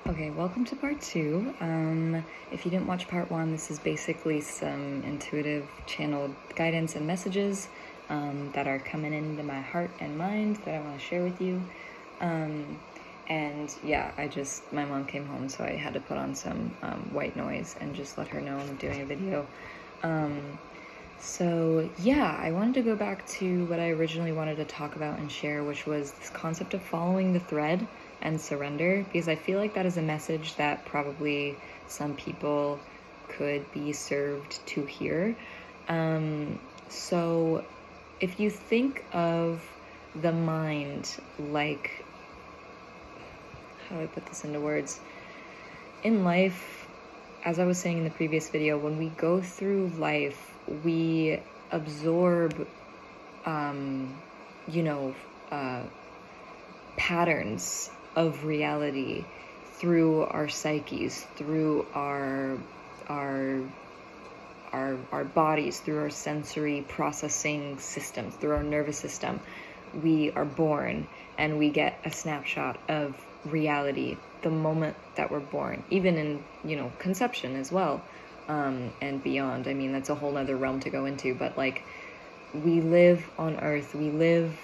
Okay, welcome to part two. If you didn't watch part one, this is basically some intuitive channeled guidance and messages that are coming into my heart and mind that I want to share with you. And yeah, my mom came home, so I had to put on some white noise and just let her know I'm doing a video. So yeah, I wanted to go back to what I originally wanted to talk about and share, which was this concept of following the thread and surrender, because I feel like that is a message that probably some people could be served to hear. So if you think of the mind like, how do I put this into words? In life, as I was saying in the previous video, when we go through life, we absorb, patterns of reality through our psyches, through our bodies, through our sensory processing systems, through our nervous system. We are born and we get a snapshot of reality the moment that we're born, even in, conception as well, and beyond. I mean, that's a whole other realm to go into, but like, we live on Earth, we live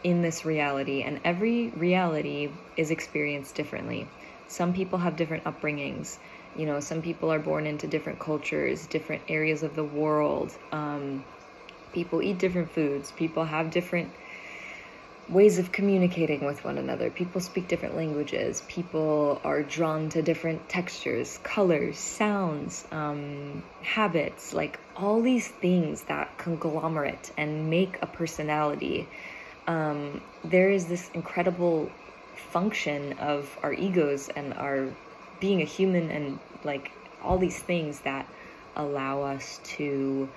in this reality, and every reality is experienced differently. Some people have different upbringings. Some people are born into different cultures, different areas of the world. People eat different foods. People have different ways of communicating with one another. People speak different languages. People are drawn to different textures, colors, sounds, habits, like all these things that conglomerate and make a personality. There is this incredible function of our egos and our being a human, and like all these things that allow us to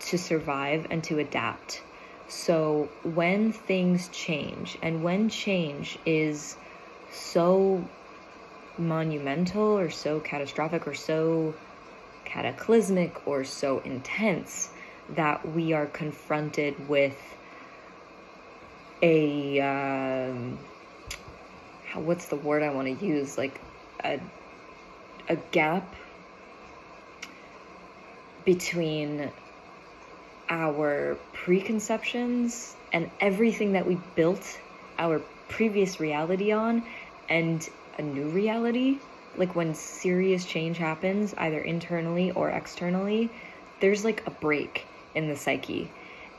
survive and to adapt. So when things change, and when change is so monumental or so catastrophic or so cataclysmic or so intense that we are confronted with what's the word I want to use? Like a gap between our preconceptions and everything that we built our previous reality on and a new reality. Like when serious change happens, either internally or externally, there's like a break in the psyche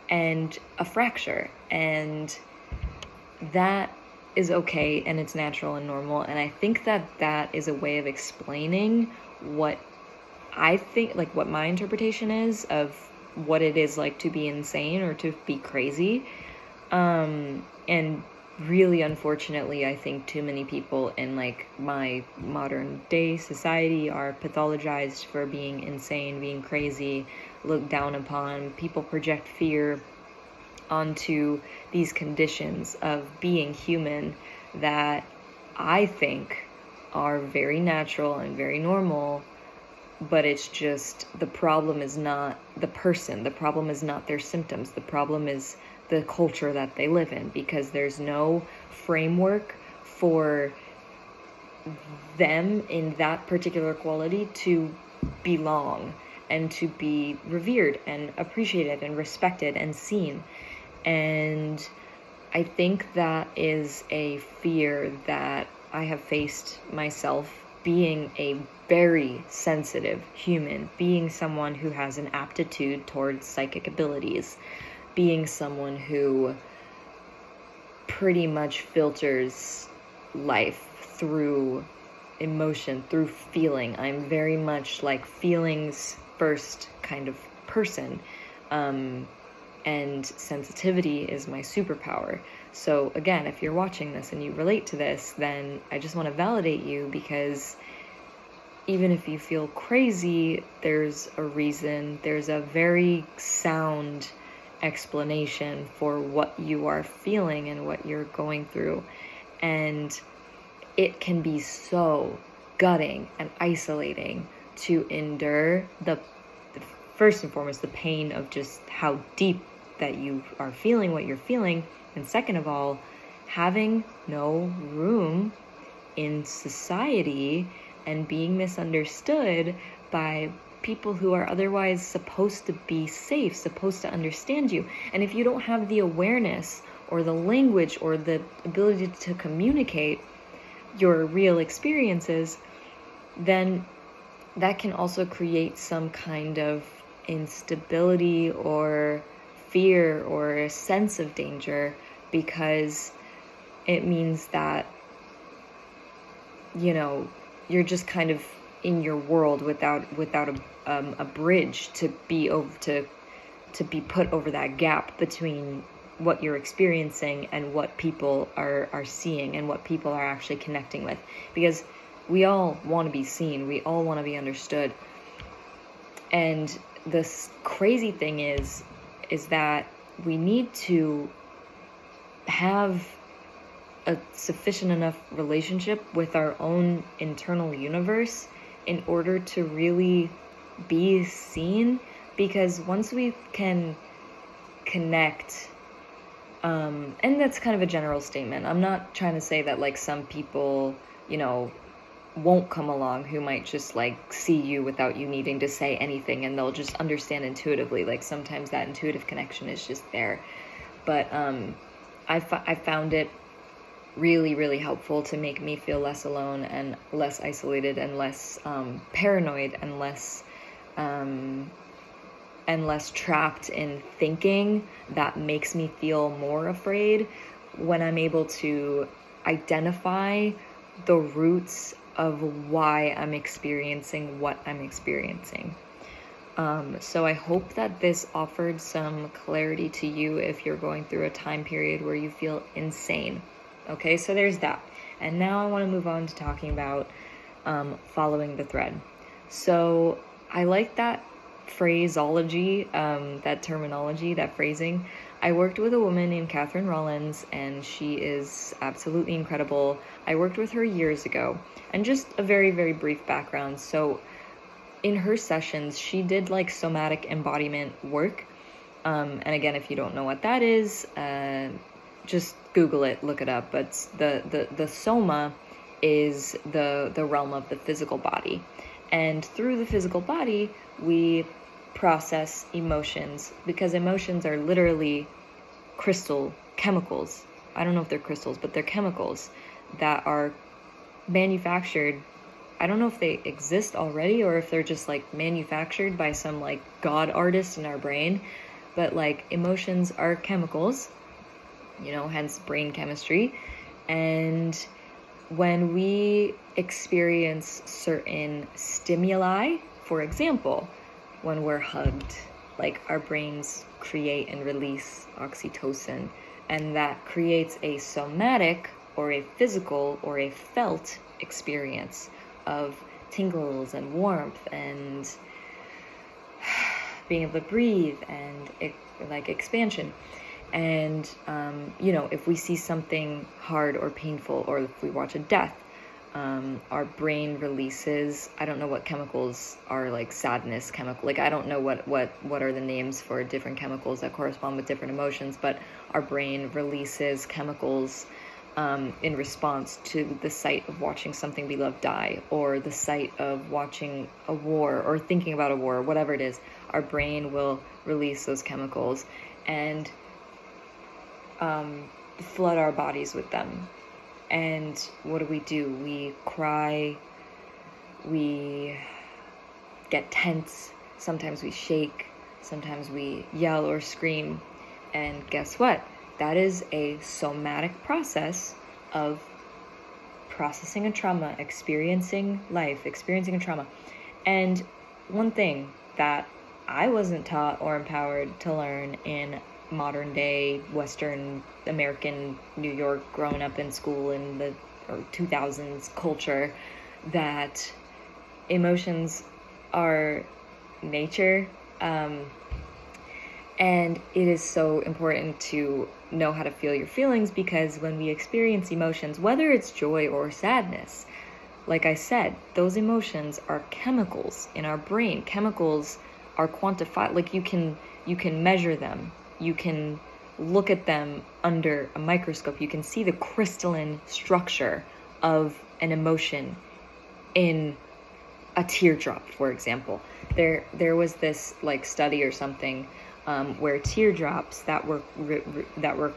and a fracture, and that is okay, and it's natural and normal. And I think that that is a way of explaining what I think, like what my interpretation is of what it is like to be insane or to be crazy. And really, unfortunately, I think too many people in like my modern day society are pathologized for being insane, being crazy, looked down upon. People project fear onto these conditions of being human that I think are very natural and very normal. But it's just, the problem is not the person, the problem is not their symptoms, the problem is the culture that they live in, because there's no framework for them in that particular quality to belong and to be revered and appreciated and respected and seen. And I think that is a fear that I have faced myself, being a very sensitive human, being someone who has an aptitude towards psychic abilities, being someone who pretty much filters life through emotion, through feeling. I'm very much like feelings first kind of person. And sensitivity is my superpower. So again, if you're watching this and you relate to this, then I just want to validate you, because even if you feel crazy, there's a reason, there's a very sound explanation for what you are feeling and what you're going through. And it can be so gutting and isolating to endure the first and foremost, the pain of just how deep that you are feeling what you're feeling, and second of all, having no room in society and being misunderstood by people who are otherwise supposed to be safe, supposed to understand you. And if you don't have the awareness or the language or the ability to communicate your real experiences, then that can also create some kind of instability or fear or a sense of danger, because it means that, you know, you're just kind of in your world without a bridge to be put over that gap between what you're experiencing and what people are seeing and what people are actually connecting with. Because we all want to be seen, we all want to be understood. And this crazy thing is that we need to have a sufficient enough relationship with our own internal universe in order to really be seen. Because once we can connect, and that's kind of a general statement, I'm not trying to say that like some people, you know, won't come along who might just like see you without you needing to say anything, and they'll just understand intuitively. Like sometimes that intuitive connection is just there. But I found it really, really helpful to make me feel less alone and less isolated and less paranoid and less trapped in thinking that makes me feel more afraid, when I'm able to identify the roots of why I'm experiencing what I'm experiencing. So I hope that this offered some clarity to you if you're going through a time period where you feel insane. Okay, so there's that. And now I want to move on to talking about following the thread. So I like that phraseology, that terminology, that phrasing. I worked with a woman named Catherine Rollins, and she is absolutely incredible. I worked with her years ago. And just a very, very brief background. So in her sessions, she did like somatic embodiment work. And again, if you don't know what that is, just Google it, look it up. But the soma is the realm of the physical body. And through the physical body, we process emotions, because emotions are literally crystal chemicals. I don't know if they're crystals, but they're chemicals that are manufactured. I don't know if they exist already or if they're just like manufactured by some like god artist in our brain. But like emotions are chemicals, you know, hence brain chemistry. And when we experience certain stimuli, for example, when we're hugged, like our brains create and release oxytocin, and that creates a somatic or a physical or a felt experience of tingles and warmth and being able to breathe and like expansion. And, you know, if we see something hard or painful, or if we watch a death, our brain releases, I don't know what chemicals are, like sadness chemical, like I don't know what are the names for different chemicals that correspond with different emotions, but our brain releases chemicals in response to the sight of watching something we love die, or the sight of watching a war or thinking about a war, whatever it is. Our brain will release those chemicals and flood our bodies with them. And what do? We cry, we get tense, sometimes we shake, sometimes we yell or scream. And guess what? That is a somatic process of processing a trauma, experiencing life, experiencing a trauma. And one thing that I wasn't taught or empowered to learn in modern day Western American New York, growing up in school in the 2000s culture, that emotions are nature, and it is so important to know how to feel your feelings, because when we experience emotions, whether it's joy or sadness, like I said, those emotions are chemicals in our brain. Chemicals are quantified, like you can measure them. You can look at them under a microscope. You can see the crystalline structure of an emotion in a teardrop, for example. There was this like study or something where teardrops that were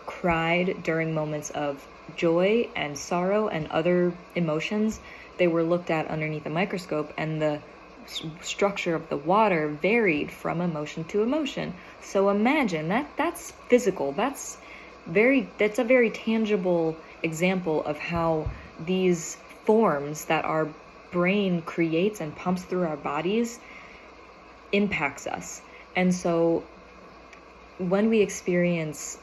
cried during moments of joy and sorrow and other emotions, they were looked at underneath a microscope, and the structure of the water varied from emotion to emotion. So imagine that's physical. That's a very tangible example of how these forms that our brain creates and pumps through our bodies impacts us. And so when we experience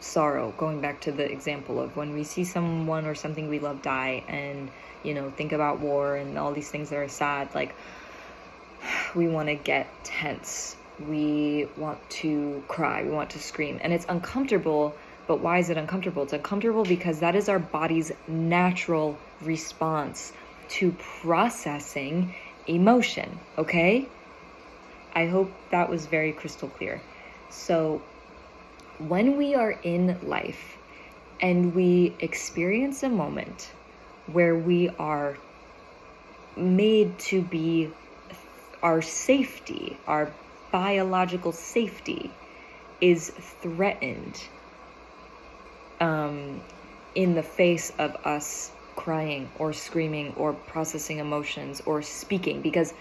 sorrow, going back to the example of when we see someone or something we love die, and think about war and all these things that are sad, like we want to get tense, we want to cry, we want to scream, and it's uncomfortable. But why is it uncomfortable? It's uncomfortable because that is our body's natural response to processing emotion, okay? I hope that was very crystal clear. So when we are in life and we experience a moment where we are made to be, our safety, our biological safety is threatened in the face of us crying or screaming or processing emotions or speaking, because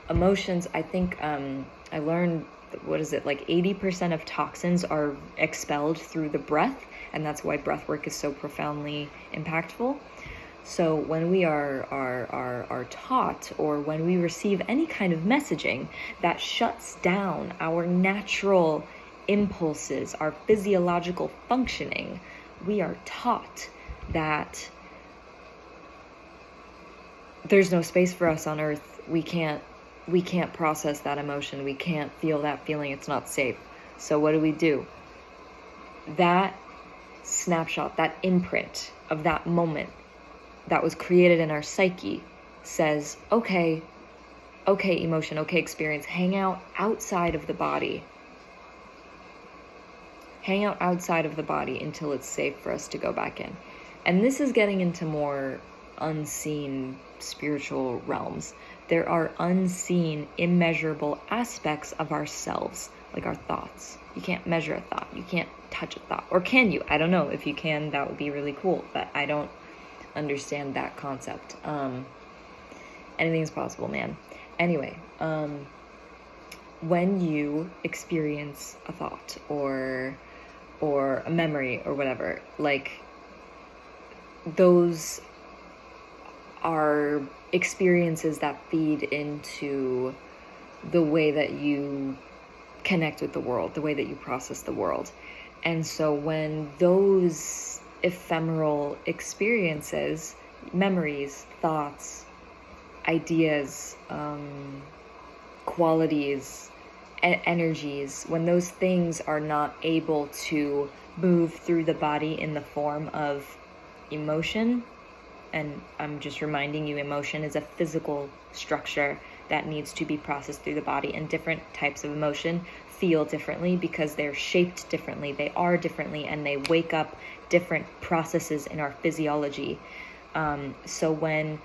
emotions, I think I learned, like 80% of toxins are expelled through the breath, and that's why breath work is so profoundly impactful. So when we are taught, or when we receive any kind of messaging that shuts down our natural impulses, our physiological functioning, we are taught that there's no space for us on earth. We can't process that emotion. We can't feel that feeling. It's not safe. So what do? That snapshot, that imprint of that moment that was created in our psyche says, okay, emotion, okay, experience, hang out outside of the body. Hang out outside of the body until it's safe for us to go back in. And this is getting into more unseen spiritual realms. There are unseen, immeasurable aspects of ourselves, like our thoughts. You can't measure a thought. You can't touch a thought. Or can you? I don't know. If you can, that would be really cool. But I don't understand that concept. Anything's possible, man. Anyway, when you experience a thought or a memory or whatever, like, those are experiences that feed into the way that you connect with the world, the way that you process the world. And so when those ephemeral experiences, memories, thoughts, ideas, qualities, energies, when those things are not able to move through the body in the form of emotion, and I'm just reminding you, emotion is a physical structure that needs to be processed through the body, and different types of emotion feel differently because they're shaped differently, they are differently, and they wake up different processes in our physiology. So when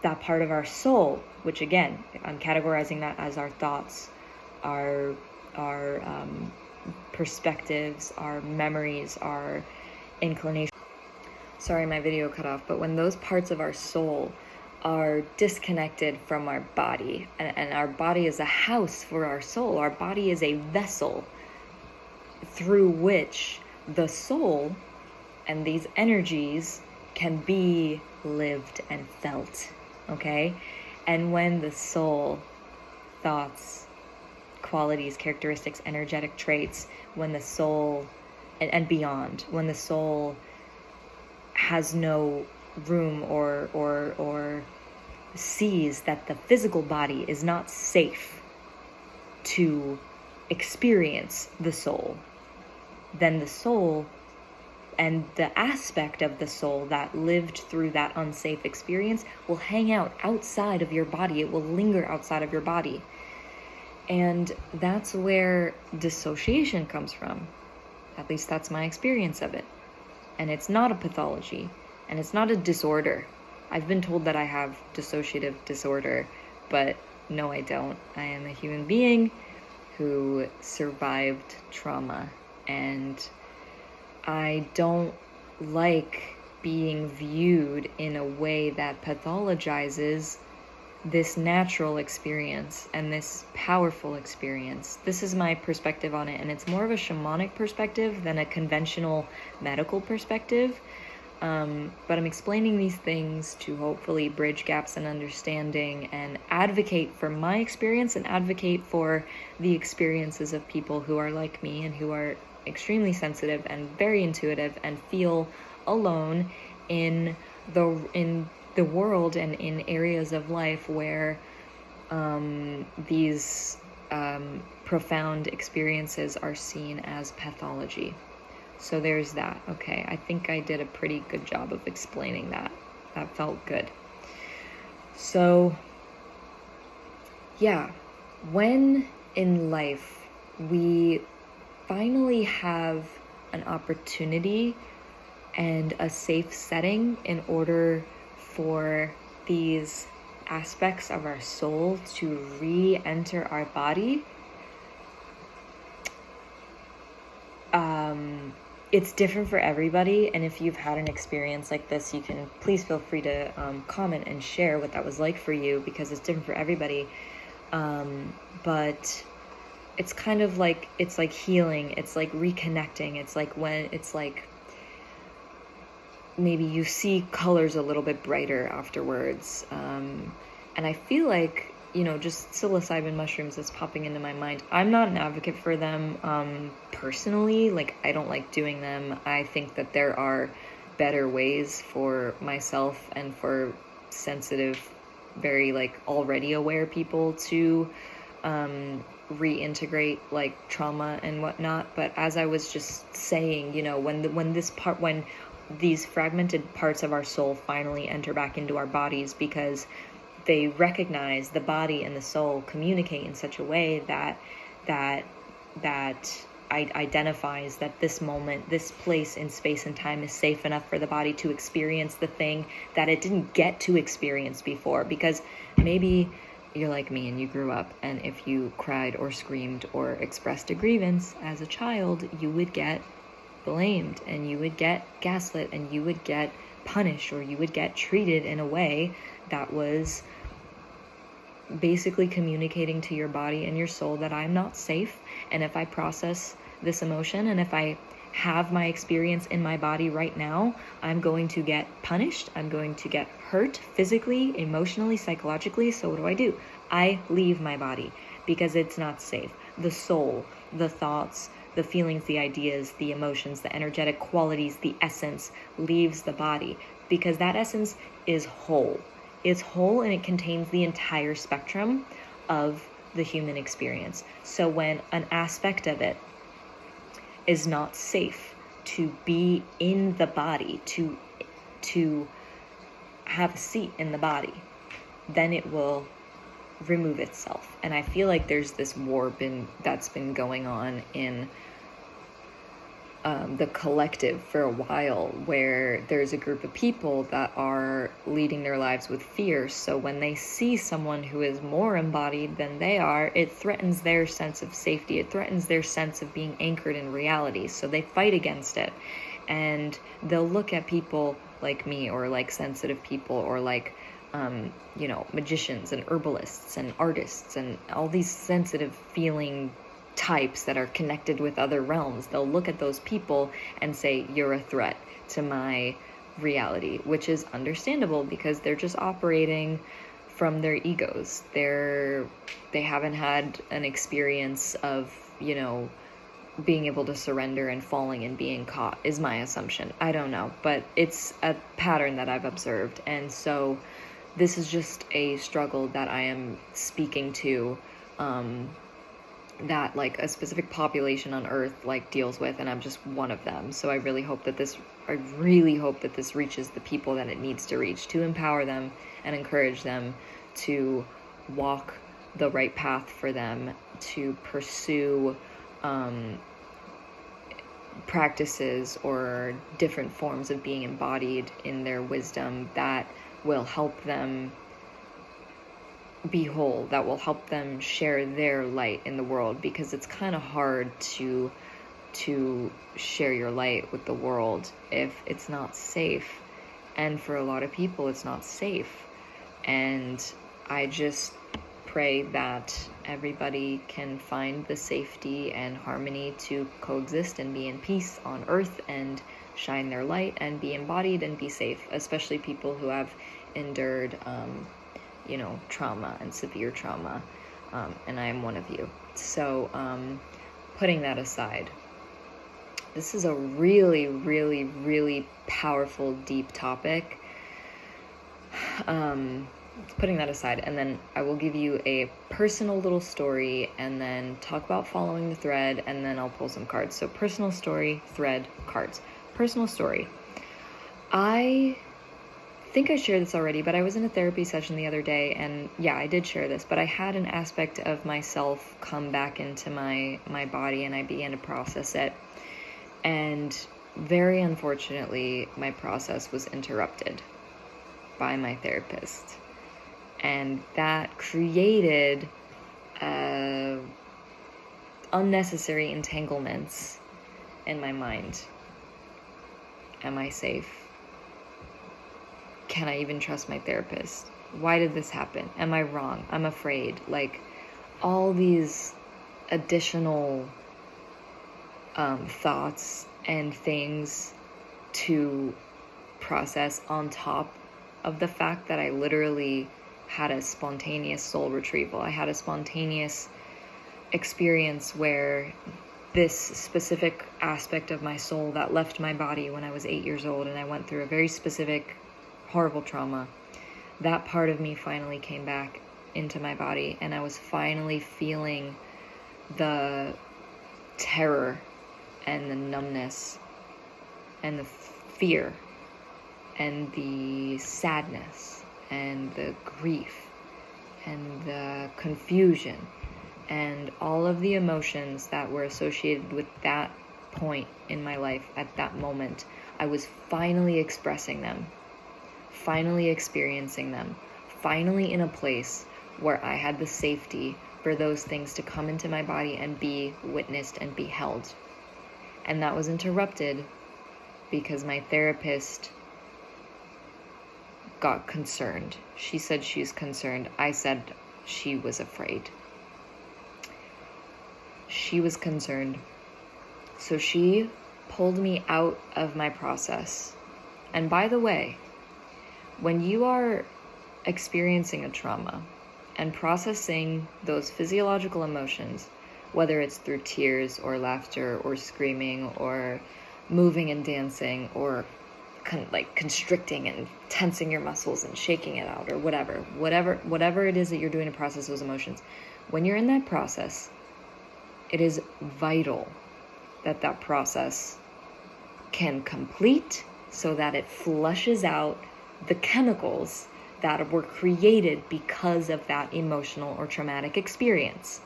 that part of our soul, which again, I'm categorizing that as our thoughts, our perspectives, our memories, our inclinations. Sorry, my video cut off, but when those parts of our soul are disconnected from our body, and our body is a house for our soul, our body is a vessel through which the soul and these energies can be lived and felt, okay? And when the soul, thoughts, qualities, characteristics, energetic traits, when the soul, and beyond, when the soul has no room or sees that the physical body is not safe to experience the soul, then the soul and the aspect of the soul that lived through that unsafe experience will hang out outside of your body. It will linger outside of your body. And that's where dissociation comes from. At least that's my experience of it. And it's not a pathology. And it's not a disorder. I've been told that I have dissociative disorder, but no, I don't. I am a human being who survived trauma, and I don't like being viewed in a way that pathologizes this natural experience and this powerful experience. This is my perspective on it, and it's more of a shamanic perspective than a conventional medical perspective. But I'm explaining these things to hopefully bridge gaps in understanding and advocate for my experience and advocate for the experiences of people who are like me and who are extremely sensitive and very intuitive and feel alone in the world and in areas of life where these profound experiences are seen as pathology. So there's that. Okay, I think I did a pretty good job of explaining that. That felt good. So, yeah, when in life we finally have an opportunity and a safe setting in order for these aspects of our soul to re-enter our body, it's different for everybody. And if you've had an experience like this, you can please feel free to comment and share what that was like for you, because it's different for everybody. But it's kind of like, it's like healing, it's like reconnecting, it's like when it's like maybe you see colors a little bit brighter afterwards. And I feel like, you know, just psilocybin mushrooms that's popping into my mind. I'm not an advocate for them personally. Like, I don't like doing them. I think that there are better ways for myself and for sensitive, very like already aware people to reintegrate like trauma and whatnot. But as I was just saying, you know, when these fragmented parts of our soul finally enter back into our bodies, because they recognize the body and the soul communicate in such a way that identifies that this moment, this place in space and time is safe enough for the body to experience the thing that it didn't get to experience before. Because maybe you're like me and you grew up, and if you cried or screamed or expressed a grievance as a child, you would get blamed and you would get gaslit and you would get punished, or you would get treated in a way that was basically communicating to your body and your soul that I'm not safe. And if I process this emotion and if I have my experience in my body right now, I'm going to get punished. I'm going to get hurt physically, emotionally, psychologically. So what do? I leave my body because it's not safe. The soul, the thoughts, the feelings, the ideas, the emotions, the energetic qualities, the essence leaves the body, because that essence is whole. It's whole and it contains the entire spectrum of the human experience. So when an aspect of it is not safe to be in the body, to have a seat in the body, then it will remove itself. And I feel like there's this war that's been going on in the collective for a while, where there's a group of people that are leading their lives with fear. So when they see someone who is more embodied than they are, it threatens their sense of safety. It threatens their sense of being anchored in reality. So they fight against it. And they'll look at people like me, or like sensitive people, or like, you know, magicians and herbalists and artists and all these sensitive feeling types that are connected with other realms. They'll look at those people and say, you're a threat to my reality, which is understandable because they're just operating from their egos. They haven't had an experience of, you know, being able to surrender and falling and being caught, is my assumption. I don't know, but it's a pattern that I've observed. And so this is just a struggle that I am speaking to, that like a specific population on Earth like deals with, and I'm just one of them. So I really hope that this reaches the people that it needs to reach, to empower them and encourage them to walk the right path for them, to pursue practices or different forms of being embodied in their wisdom that will help them be whole, that will help them share their light in the world, because it's kind of hard to share your light with the world if it's not safe. And for a lot of people, it's not safe. And I just pray that everybody can find the safety and harmony to coexist and be in peace on earth and shine their light and be embodied and be safe, especially people who have endured trauma and severe trauma, and I am one of you. So putting that aside, this is a really, really, really powerful, deep topic. Putting that aside, and then I will give you a personal little story and then talk about following the thread, and then I'll pull some cards. So personal story, thread, cards. Personal story. I think I shared this already, but I was in a therapy session the other day, and yeah, I did share this, but I had an aspect of myself come back into my body, and I began to process it. And very unfortunately, my process was interrupted by my therapist. And that created unnecessary entanglements in my mind. Am I safe? Can I even trust my therapist? Why did this happen? Am I wrong? I'm afraid. Like, all these additional thoughts and things to process on top of the fact that I literally had a spontaneous soul retrieval. I had a spontaneous experience where this specific aspect of my soul that left my body when I was 8 years old, and I went through a very specific horrible trauma, that part of me finally came back into my body, and I was finally feeling the terror and the numbness and the fear and the sadness and the grief and the confusion and all of the emotions that were associated with that point in my life at that moment. I was finally expressing them, finally experiencing them, finally in a place where I had the safety for those things to come into my body and be witnessed and be held. And that was interrupted because my therapist got concerned. She said she's concerned. I said she was afraid. She was concerned. So she pulled me out of my process. And by the way, when you are experiencing a trauma and processing those physiological emotions, whether it's through tears or laughter or screaming or moving and dancing or constricting and tensing your muscles and shaking it out or whatever it is that you're doing to process those emotions, when you're in that process, it is vital that that process can complete so that it flushes out the chemicals that were created because of that emotional or traumatic experience.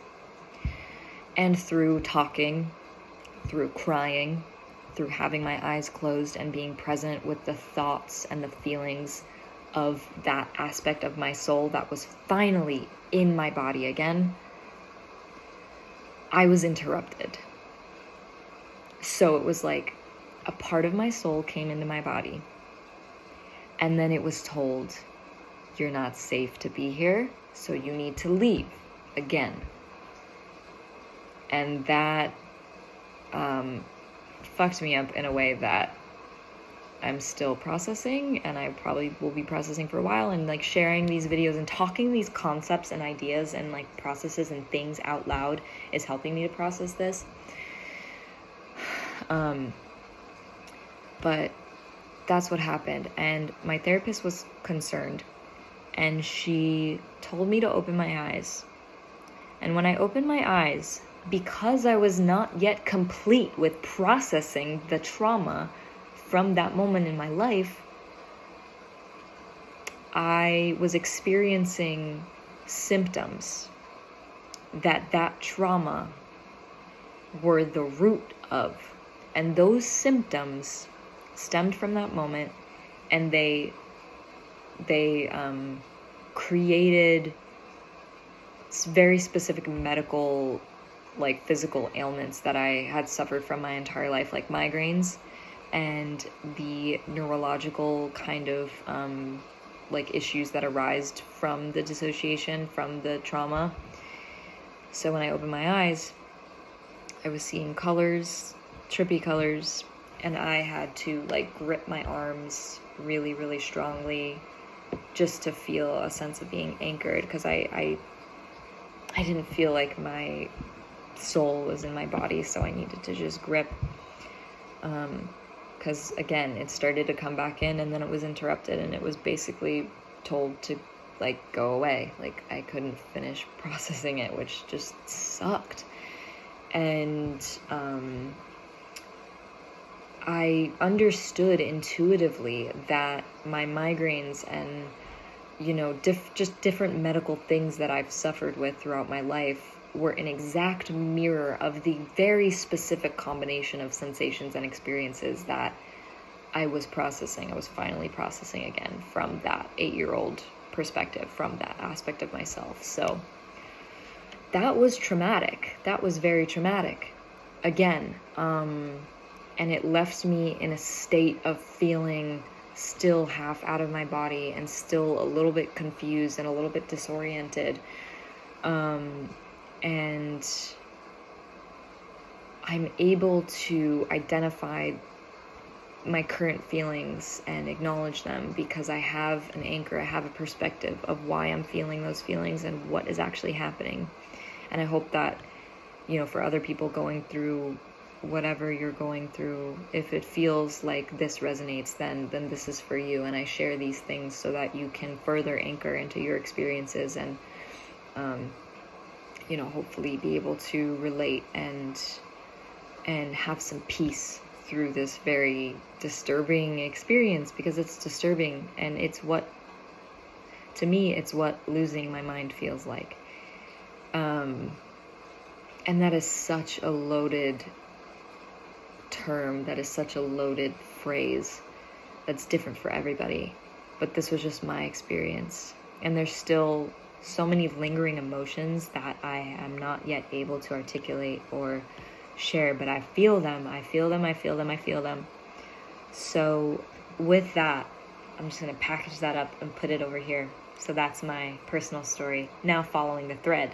And through talking, through crying, through having my eyes closed and being present with the thoughts and the feelings of that aspect of my soul that was finally in my body again, I was interrupted. So it was like a part of my soul came into my body, and then it was told, you're not safe to be here, so you need to leave again. And that fucked me up in a way that I'm still processing, and I probably will be processing for a while, and like sharing these videos and talking these concepts and ideas and like processes and things out loud is helping me to process this. But that's what happened, and my therapist was concerned, and she told me to open my eyes. And when I opened my eyes, because I was not yet complete with processing the trauma from that moment in my life, I was experiencing symptoms that trauma were the root of. And those symptoms stemmed from that moment, and they created very specific medical, like physical ailments that I had suffered from my entire life, like migraines and the neurological kind of like issues that arise from the dissociation, from the trauma. So when I opened my eyes, I was seeing colors, trippy colors, and I had to like grip my arms really, really strongly just to feel a sense of being anchored, because I didn't feel like my soul was in my body, so I needed to just grip, because again, it started to come back in, and then it was interrupted, and it was basically told to like go away. Like I couldn't finish processing it, which just sucked. And I understood intuitively that my migraines and, you know, just different medical things that I've suffered with throughout my life were an exact mirror of the very specific combination of sensations and experiences that I was processing. I was finally processing again from that 8-year-old perspective, from that aspect of myself. So that was traumatic. That was very traumatic. Again, and it left me in a state of feeling still half out of my body and still a little bit confused and a little bit disoriented. And I'm able to identify my current feelings and acknowledge them because I have an anchor, I have a perspective of why I'm feeling those feelings and what is actually happening. And I hope that, you know, for other people going through whatever you're going through, if it feels like this resonates, then this is for you. And I share these things so that you can further anchor into your experiences and, you know, hopefully be able to relate and have some peace through this very disturbing experience, because it's disturbing, and it's what, to me, it's what losing my mind feels like. And that is such a loaded term, that is such a loaded phrase that's different for everybody. But this was just my experience. And there's still so many lingering emotions that I am not yet able to articulate or share, but I feel them. So with that, I'm just going to package that up and put it over here. So that's my personal story. Now following the thread.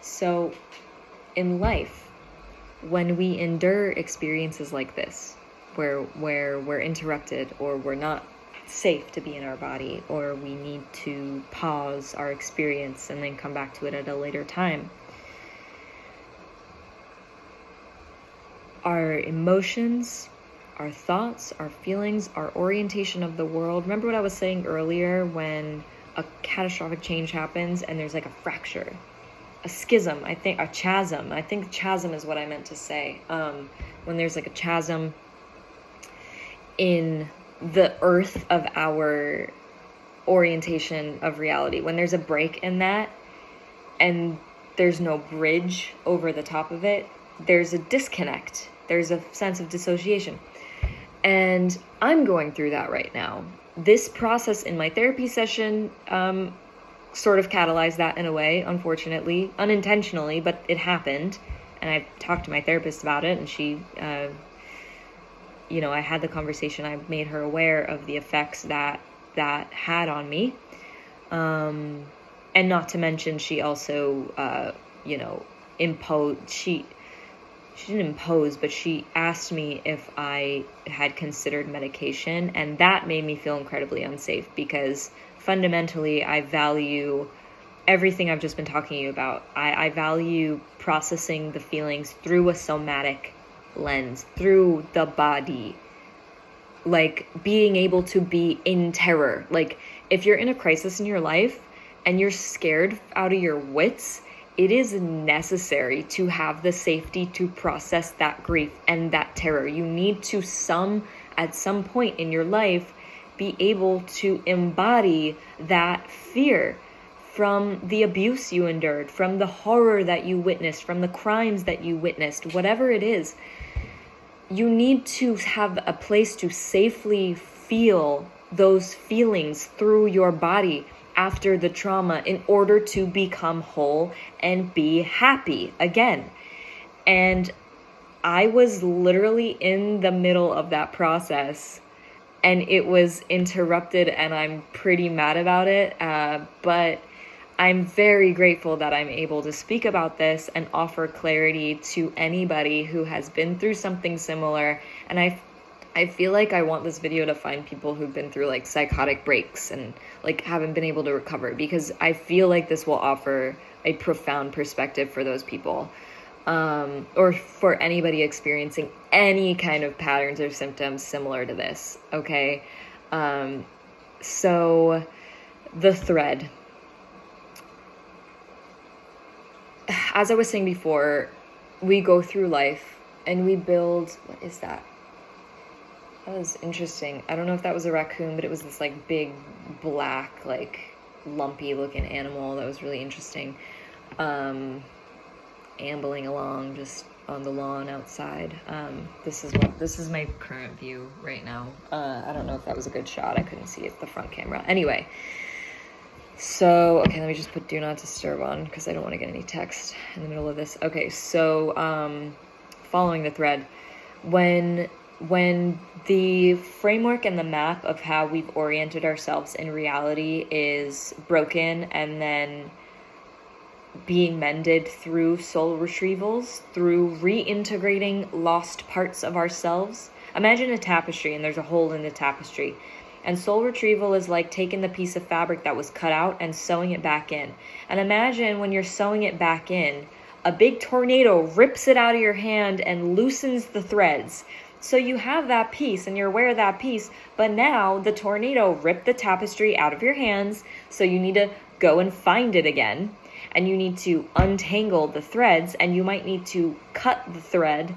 So in life, when we endure experiences like this, where we're interrupted or we're not safe to be in our body, or we need to pause our experience and then come back to it at a later time, our emotions, our thoughts, our feelings, our orientation of the world. Remember what I was saying earlier, when a catastrophic change happens and there's like a fracture, a schism, a chasm. I think chasm is what I meant to say. When there's like a chasm in the earth of our orientation of reality, when there's a break in that and there's no bridge over the top of it, there's a disconnect. There's a sense of dissociation. And I'm going through that right now. This process in my therapy session sort of catalyzed that in a way, unfortunately, unintentionally, but it happened. And I talked to my therapist about it, and she, you know, I had the conversation. I made her aware of the effects that had on me. And not to mention, she also, you know, imposed, she didn't impose, but she asked me if I had considered medication, and that made me feel incredibly unsafe, because fundamentally I value everything I've just been talking to you about. I value processing the feelings through a somatic lens, through the body, like being able to be in terror. Like if you're in a crisis in your life and you're scared out of your wits, it is necessary to have the safety to process that grief and that terror. You need to at some point in your life, be able to embody that fear from the abuse you endured, from the horror that you witnessed, from the crimes that you witnessed, whatever it is. you need to have a place to safely feel those feelings through your body after the trauma in order to become whole and be happy again. And I was literally in the middle of that process, and it was interrupted, and I'm pretty mad about it. But I'm very grateful that I'm able to speak about this and offer clarity to anybody who has been through something similar. And I feel like I want this video to find people who've been through like psychotic breaks and like haven't been able to recover, because I feel like this will offer a profound perspective for those people, or for anybody experiencing any kind of patterns or symptoms similar to this. Okay. So the thread, as I was saying before, we go through life and we build, what is that? That was interesting. I don't know if that was a raccoon, but it was this like big black, like lumpy looking animal that was really interesting. Ambling along just on the lawn outside. This is my current view right now. I don't know if that was a good shot. I couldn't see it, the front camera. Anyway, so, okay, let me just put do not disturb on because I don't want to get any text in the middle of this. Okay, so following the thread, when the framework and the map of how we've oriented ourselves in reality is broken and then being mended through soul retrievals, through reintegrating lost parts of ourselves. Imagine a tapestry and there's a hole in the tapestry. And soul retrieval is like taking the piece of fabric that was cut out and sewing it back in. And imagine when you're sewing it back in, a big tornado rips it out of your hand and loosens the threads. So you have that piece and you're aware of that piece, but now the tornado ripped the tapestry out of your hands, so you need to go and find it again. And you need to untangle the threads, and you might need to cut the thread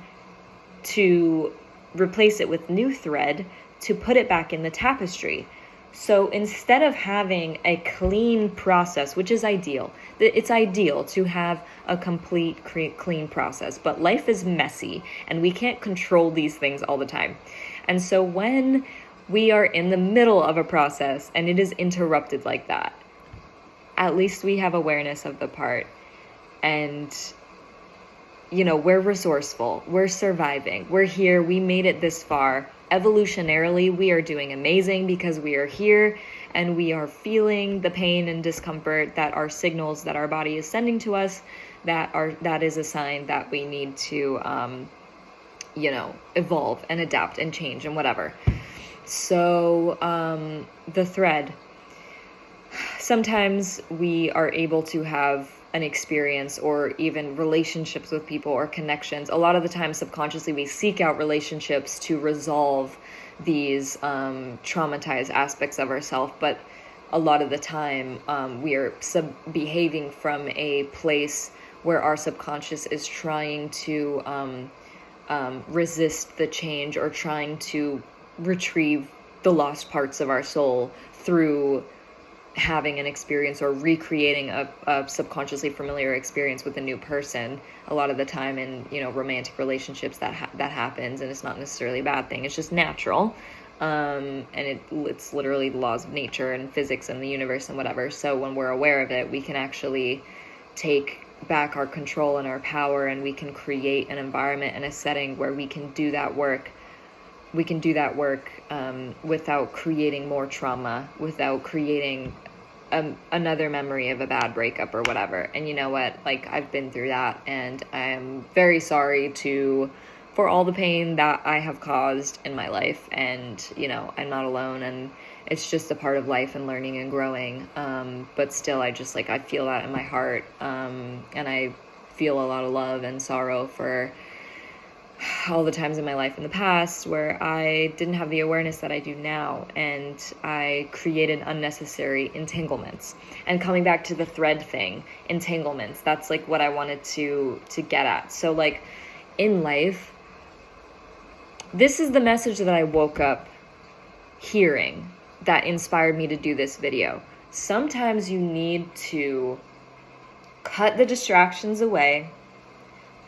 to replace it with new thread to put it back in the tapestry. So instead of having a clean process, which is ideal, it's ideal to have a complete clean process, but life is messy and we can't control these things all the time. And so when we are in the middle of a process and it is interrupted like that, at least we have awareness of the part, and we're resourceful, we're surviving, we're here, we made it this far. Evolutionarily, we are doing amazing because we are here and we are feeling the pain and discomfort that are signals that our body is sending to us, that is a sign that we need to evolve and adapt and change and whatever. So the thread, sometimes we are able to have an experience or even relationships with people or connections. A lot of the time, subconsciously, we seek out relationships to resolve these traumatized aspects of ourselves. But a lot of the time, we are behaving from a place where our subconscious is trying to resist the change or trying to retrieve the lost parts of our soul through having an experience or recreating a subconsciously familiar experience with a new person. A lot of the time in romantic relationships that happens, and it's not necessarily a bad thing, it's just natural, and it's literally the laws of nature and physics and the universe and whatever. So when we're aware of it, we can actually take back our control and our power, and we can create an environment and a setting where we can do that work. We can do that work without creating more trauma, without creating another memory of a bad breakup or whatever. And you know what? Like, I've been through that, and I'm very sorry for all the pain that I have caused in my life. And, I'm not alone, and it's just a part of life and learning and growing. But still, I just, I feel that in my heart. And I feel a lot of love and sorrow for all the times in my life in the past where I didn't have the awareness that I do now, and I created unnecessary entanglements. And coming back to the thread thing, entanglements, that's what I wanted to get at. So in life, this is the message that I woke up hearing that inspired me to do this video. Sometimes you need to cut the distractions away,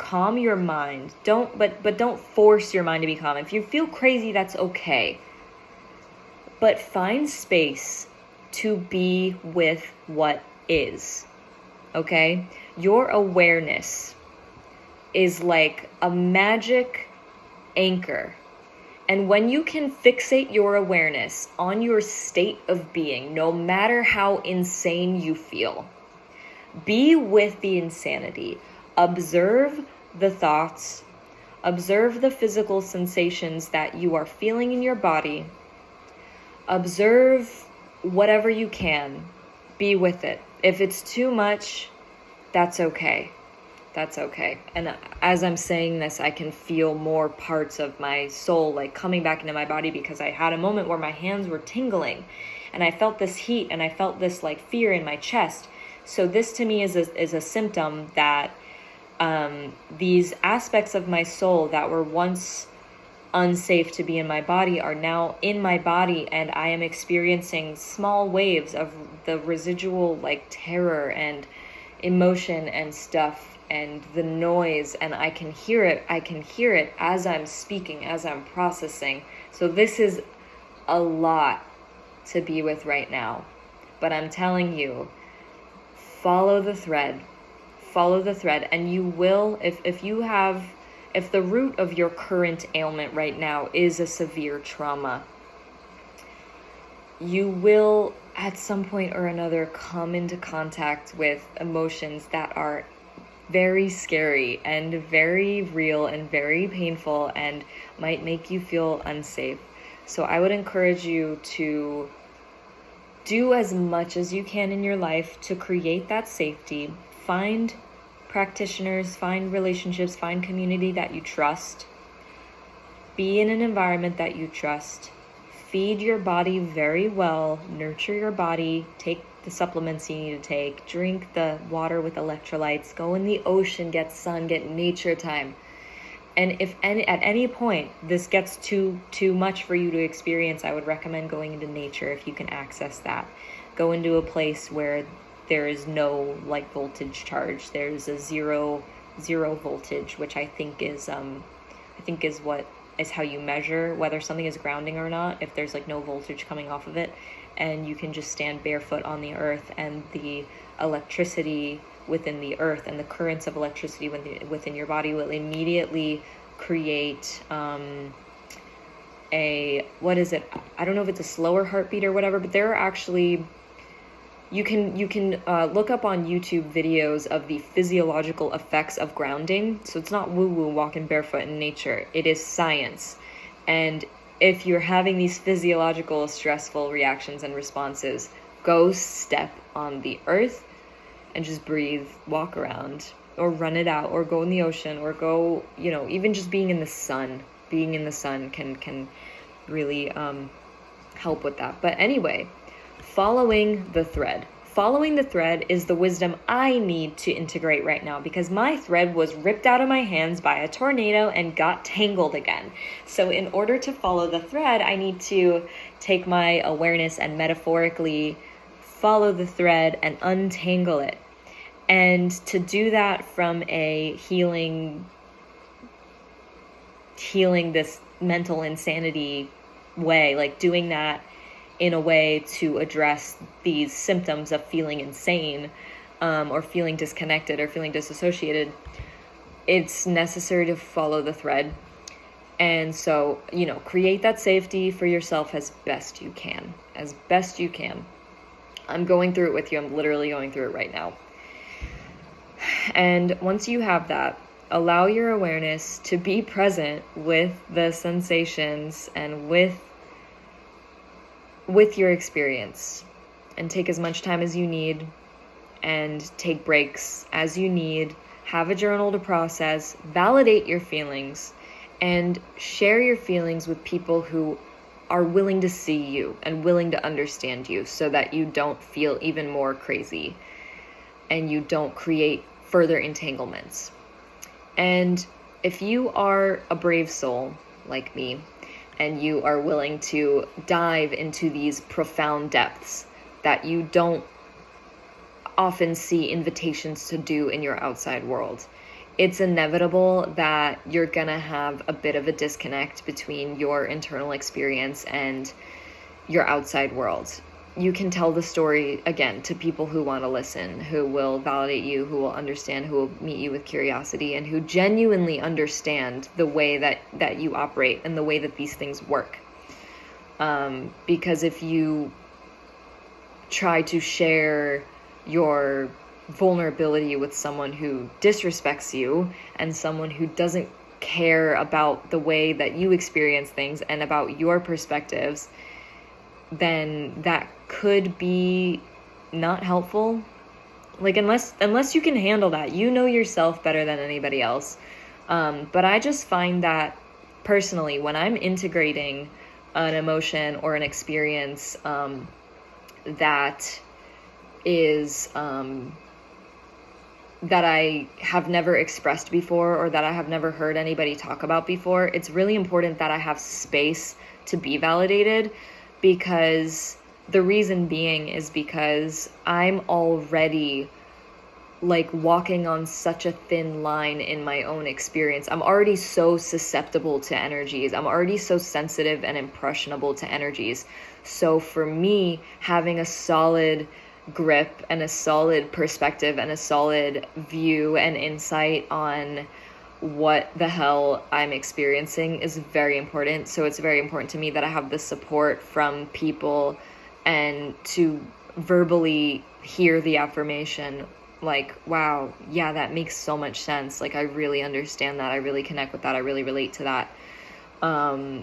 calm your mind. But don't force your mind to be calm. If you feel crazy, that's okay. But find space to be with what is. Okay? Your awareness is like a magic anchor. And when you can fixate your awareness on your state of being, no matter how insane you feel, be with the insanity. Observe the thoughts. Observe the physical sensations that you are feeling in your body. Observe whatever you can. Be with it. If it's too much, that's okay. That's okay. And as I'm saying this, I can feel more parts of my soul like coming back into my body, because I had a moment where my hands were tingling and I felt this heat and I felt this like fear in my chest. So this to me is a symptom that these aspects of my soul that were once unsafe to be in my body are now in my body, and I am experiencing small waves of the residual like terror and emotion and stuff and the noise, and I can hear it as I'm speaking, as I'm processing. So this is a lot to be with right now, but I'm telling you, follow the thread, and you will, if the root of your current ailment right now is a severe trauma, you will at some point or another come into contact with emotions that are very scary and very real and very painful and might make you feel unsafe. So I would encourage you to do as much as you can in your life to create that safety. Find practitioners, find relationships, find community that you trust. Be in an environment that you trust. Feed your body very well, nurture your body, take the supplements you need to take, drink the water with electrolytes, go in the ocean, get sun, get nature time. And if at any point this gets too much for you to experience, I would recommend going into nature if you can access that. Go into a place where there is no like voltage charge. There's a zero voltage, which I think is how you measure whether something is grounding or not, if there's like no voltage coming off of it. And you can just stand barefoot on the earth, and the electricity within the earth and the currents of electricity within your body will immediately create I don't know if it's a slower heartbeat or whatever, but there are actually, you can look up on YouTube videos of the physiological effects of grounding. So it's not woo-woo walking barefoot in nature. It is science. And if you're having these physiological stressful reactions and responses, go step on the earth and just breathe, walk around, or run it out, or go in the ocean, or go, even just being in the sun. Being in the sun can really help with that. But anyway, following the thread. Following the thread is the wisdom I need to integrate right now, because my thread was ripped out of my hands by a tornado and got tangled again. So in order to follow the thread, I need to take my awareness and metaphorically follow the thread and untangle it. And to do that from a healing this mental insanity way, like doing that in a way to address these symptoms of feeling insane, or feeling disconnected or feeling disassociated, it's necessary to follow the thread. And so, create that safety for yourself as best you can. I'm going through it with you. I'm literally going through it right now. And once you have that, allow your awareness to be present with the sensations and with your experience, and take as much time as you need and take breaks as you need. Have a journal to process, validate your feelings, and share your feelings with people who are willing to see you and willing to understand you, so that you don't feel even more crazy and you don't create further entanglements. And if you are a brave soul like me, and you are willing to dive into these profound depths that you don't often see invitations to do in your outside world, it's inevitable that you're gonna have a bit of a disconnect between your internal experience and your outside world. You can tell the story, again, to people who want to listen, who will validate you, who will understand, who will meet you with curiosity, and who genuinely understand the way that you operate and the way that these things work. Because if you try to share your vulnerability with someone who disrespects you and someone who doesn't care about the way that you experience things and about your perspectives, then that could be not helpful. Like, unless you can handle that, you know yourself better than anybody else. But I just find that personally, when I'm integrating an emotion or an experience that is that I have never expressed before or that I have never heard anybody talk about before, it's really important that I have space to be validated, because the reason being is because I'm already like walking on such a thin line in my own experience. I'm already so susceptible to energies. I'm already so sensitive and impressionable to energies. So for me, having a solid grip and a solid perspective and a solid view and insight on what the hell I'm experiencing is very important. So it's very important to me that I have the support from people and to verbally hear the affirmation like, wow, yeah, that makes so much sense. Like, I really understand that. I really connect with that. I really relate to that.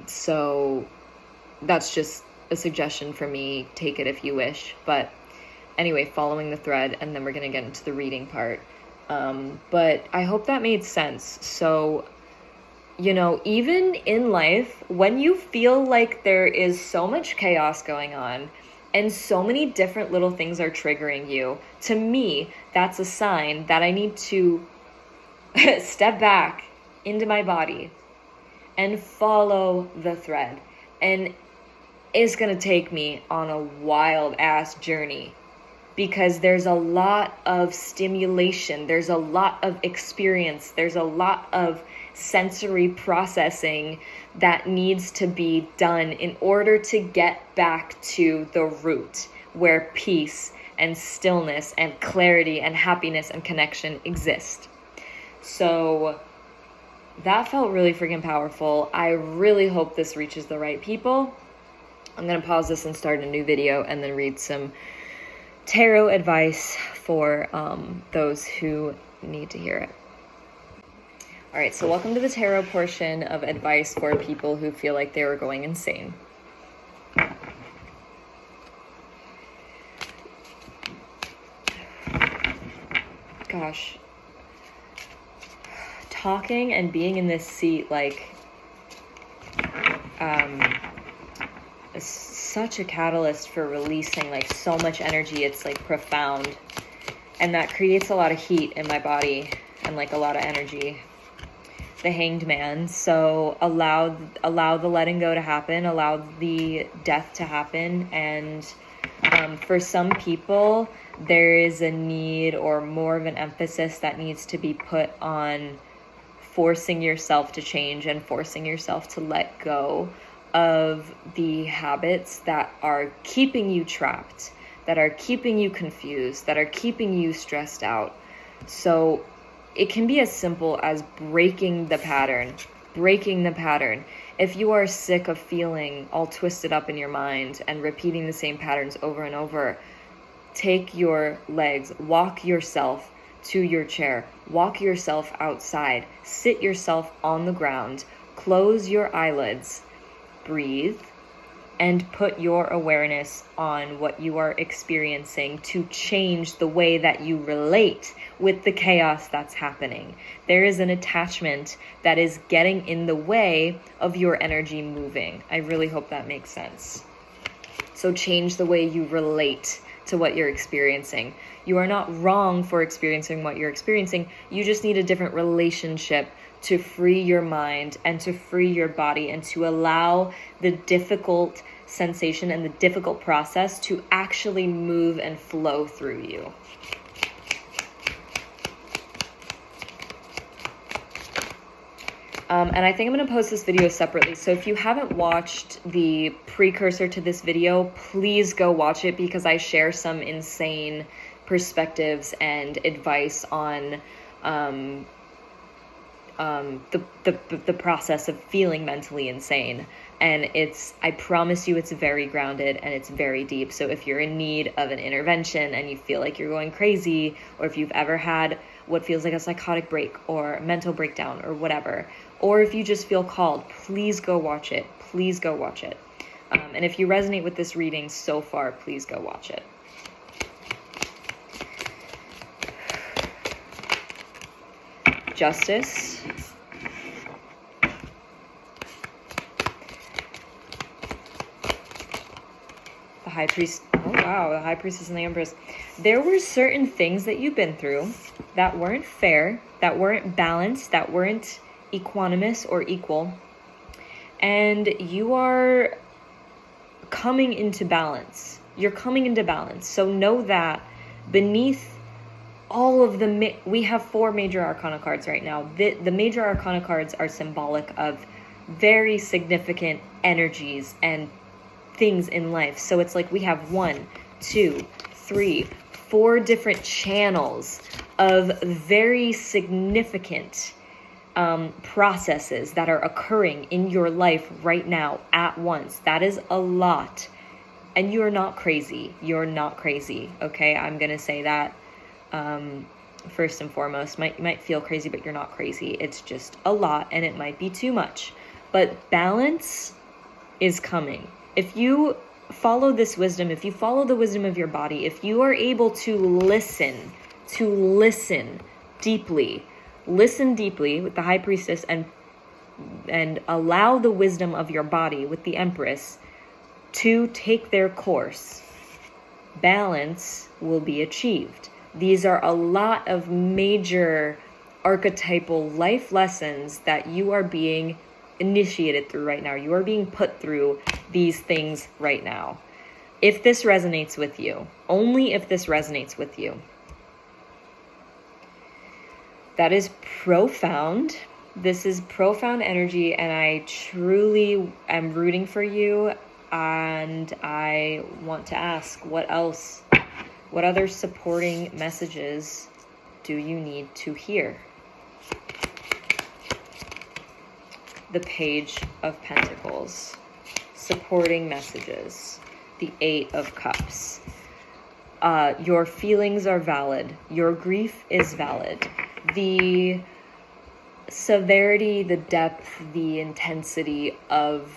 So that's just a suggestion for me. Take it if you wish. But anyway, following the thread, and then we're going to get into the reading part. But I hope that made sense. So, you know, even in life, when you feel like there is so much chaos going on and so many different little things are triggering you, to me, that's a sign that I need to step back into my body and follow the thread. And it's going to take me on a wild ass journey, because there's a lot of stimulation, there's a lot of experience, there's a lot of sensory processing that needs to be done in order to get back to the root where peace and stillness and clarity and happiness and connection exist. So that felt really freaking powerful. I really hope this reaches the right people. I'm going to pause this and start a new video and then read some tarot advice for those who need to hear it. All right, so welcome to the tarot portion of advice for people who feel like they were going insane. Gosh, talking and being in this seat, like, is such a catalyst for releasing like so much energy. It's like profound, and that creates a lot of heat in my body and like a lot of energy. The Hanged Man. So allow the letting go to happen, allow the death to happen. And for some people, there is a need or more of an emphasis that needs to be put on forcing yourself to change and forcing yourself to let go of the habits that are keeping you trapped, that are keeping you confused, that are keeping you stressed out. So it can be as simple as breaking the pattern. If you are sick of feeling all twisted up in your mind and repeating the same patterns over and over, take your legs, walk yourself to your chair, walk yourself outside, sit yourself on the ground, close your eyelids, breathe, and put your awareness on what you are experiencing to change the way that you relate with the chaos that's happening. There is an attachment that is getting in the way of your energy moving. I really hope that makes sense. So change the way you relate to what you're experiencing. You are not wrong for experiencing what you're experiencing. You just need a different relationship to free your mind and to free your body and to allow the difficult sensation and the difficult process to actually move and flow through you. And I think I'm going to post this video separately. So if you haven't watched the precursor to this video, please go watch it, because I share some insane perspectives and advice on the process of feeling mentally insane. And I promise you, it's very grounded and it's very deep. So if you're in need of an intervention and you feel like you're going crazy, or if you've ever had what feels like a psychotic break or mental breakdown or whatever, or if you just feel called, please go watch it. Please go watch it. And if you resonate with this reading so far, please go watch it. Justice. The High Priest. Oh wow, the High Priestess and the Empress. There were certain things that you've been through that weren't fair, that weren't balanced, that weren't equanimous or equal, and you are coming into balance. You're coming into balance. So know that beneath all of we have 4 major arcana cards right now. The major arcana cards are symbolic of very significant energies and things in life. So it's like we have 1, 2, 3, 4 different channels of very significant processes that are occurring in your life right now at once. That is a lot. And you're not crazy. You're not crazy. Okay, I'm gonna say that first and foremost. You might feel crazy, but you're not crazy. It's just a lot, and it might be too much. But balance is coming. If you follow this wisdom, if you follow the wisdom of your body, if you are able to listen deeply with the High Priestess, and allow the wisdom of your body with the Empress to take their course, balance will be achieved. These are a lot of major archetypal life lessons that you are being initiated through right now. You are being put through these things right now. If this resonates with you, only if this resonates with you. That is profound. This is profound energy, and I truly am rooting for you. And I want to ask, what else? What other supporting messages do you need to hear? The Page of Pentacles. Supporting messages. The 8 of Cups. Your feelings are valid. Your grief is valid. The severity, the depth, the intensity of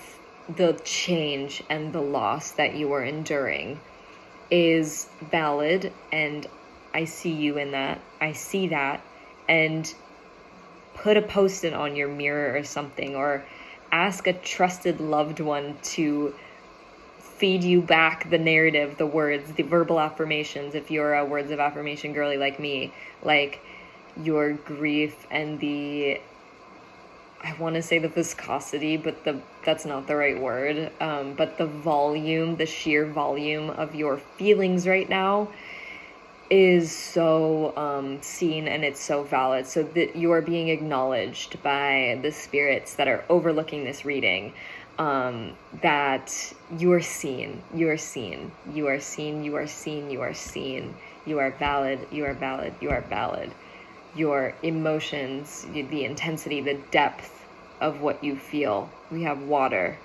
the change and the loss that you are enduring is valid, and I see you in that. I see that. And put a post-it on your mirror or something, or ask a trusted loved one to feed you back the narrative, the words, the verbal affirmations, if you're a words of affirmation girly like me, like your grief and I want to say the viscosity, but that's not the right word, but the volume, the sheer volume of your feelings right now is so seen, and it's so valid. So that you are being acknowledged by the spirits that are overlooking this reading, that you are seen, you are seen, you are seen, you are seen, you are seen, you are valid, you are valid, you are valid. Your emotions, the intensity, the depth of what you feel. We have water,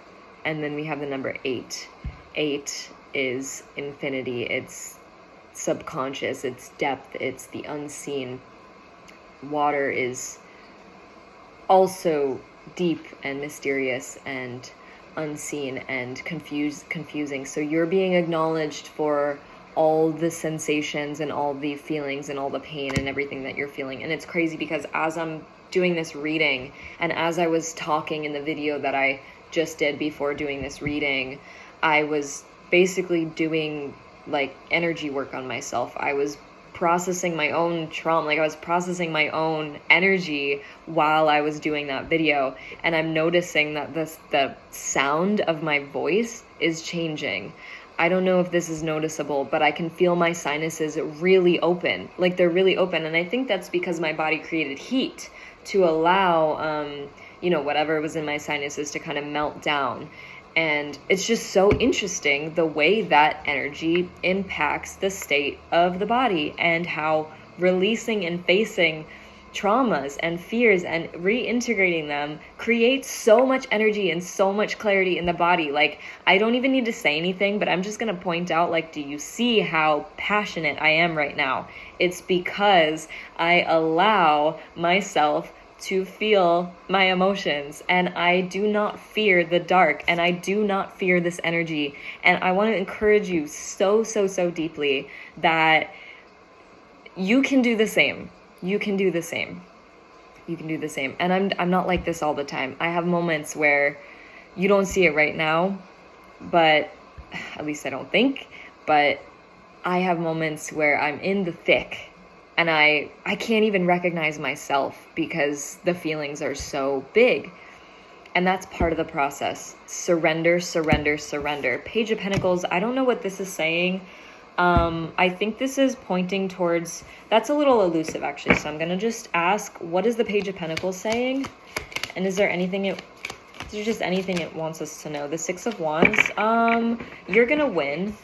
and then we have the number 8. 8 is infinity. It's subconscious, it's depth, it's the unseen. Water is also deep and mysterious and unseen and confusing. So you're being acknowledged for all the sensations and all the feelings and all the pain and everything that you're feeling. And it's crazy because as I'm doing this reading, and as I was talking in the video that I just did before doing this reading, I was basically doing like energy work on myself. I was processing my own trauma, like I was processing my own energy while I was doing that video. And I'm noticing that the sound of my voice is changing. I don't know if this is noticeable, but I can feel my sinuses really open, like they're really open. And I think that's because my body created heat to allow, whatever was in my sinuses to kind of melt down. And it's just so interesting the way that energy impacts the state of the body, and how releasing and facing traumas and fears and reintegrating them creates so much energy and so much clarity in the body. Like, I don't even need to say anything, but I'm just going to point out, like, do you see how passionate I am right now? It's because I allow myself to feel my emotions, and I do not fear the dark, and I do not fear this energy. And I want to encourage you so deeply that you can do the same. You can do the same. You can do the same. And I'm not like this all the time. I have moments where you don't see it right now, but at least I don't think, but I have moments where I'm in the thick and I can't even recognize myself because the feelings are so big. And that's part of the process. Surrender, surrender, surrender. Page of Pentacles, I don't know what this is saying. I think this is pointing towards, that's a little elusive actually. So I'm going to just ask, what is the Page of Pentacles saying? And is there just anything it wants us to know? The Six of Wands, you're going to win.